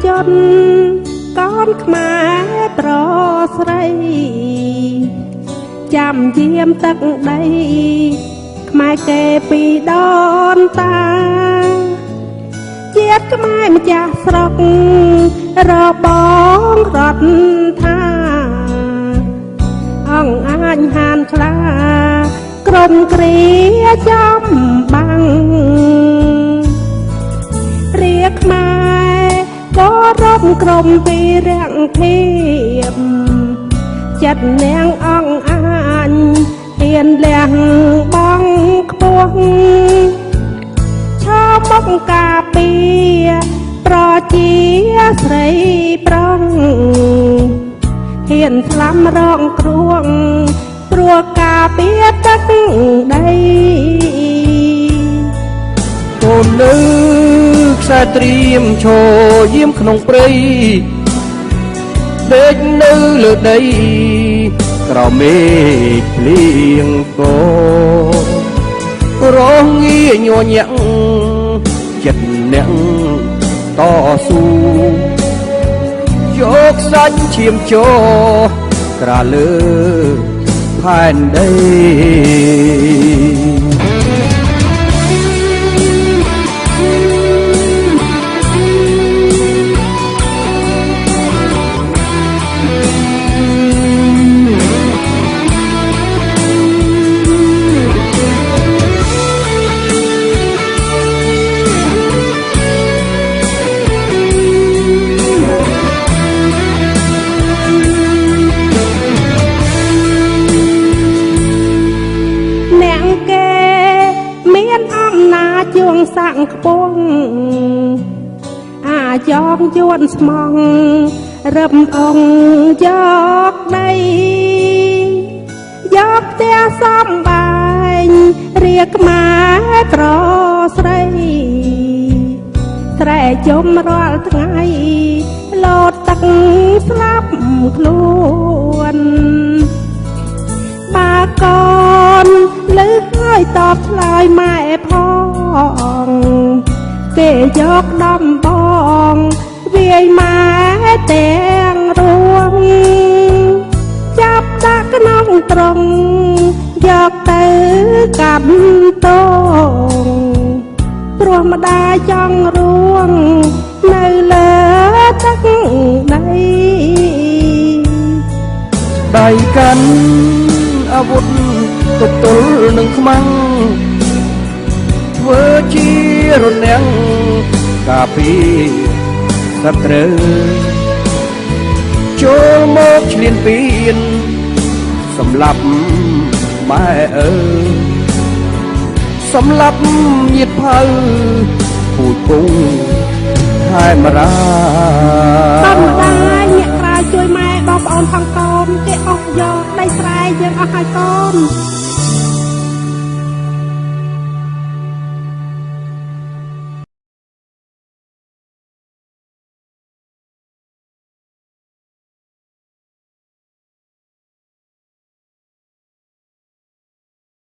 ជន់កូនខ្មែរប្រស្រីចាំយាមទឹកដីខ្មែរគេពីដូនតាជាតិខ្មែរម្ចាស់ស្រុករបងរដ្ឋថាអង្គអាញហានខ្លាក្រុមគ្រាចំបាំងរាខ្មែរក៏រំក្រុមពីរាំងភាពចិត្តនាងអង្គអាញហ៊ានលះបង់ខ្ពស់ឈរមុខការពារប្រជាស្រីប្រុងហ៊ានស្លាំរងគ្រោះព្រោះការពារទឹកដីកូននៅខ្សែត្រៀមឈរយាមក្នុងព្រៃដេកនៅលើដីក្រោមមេឃភ្លៀងកោរងងាញ័រញាក់ចិត្តអ្នកតស៊ូយកសាច់ឈាមចោក្រាលើផែនដីជួងសាក់ខ្ពស់អាចងជួនស្មងរឹបអង្គយកដីយកផ្ទះសំបែងរាខ្មែរក្រស្រីស្រែជុំរាល់ថ្ងៃលោតទឹកស្លាប់ខ្លួនបាកូនលឺហើយតបឆ្លើយម៉ែផងគេយកដំបងវាយម៉ែទាំងរួមចាប់ដាក់ក្នុងត្រង់យកទៅកាប់តងព្រោះម្ដាយចង់រួងនៅលើទឹកដីដៃកាន់អាវុធទប់ទល់នឹងខ្មាំងធ្វើជារនាំងការពីសត្រូវចូលមកឈ្លានពានសម្លាប់ម៉ែសម្លាប់ញាតិភៅពូជពងខែមរាតាមម្ដាយអ្នកក្រៅជួយម៉ែបងប្អូនផងកូនគេអស់យកដីស្រែយើងអស់ហើយកូន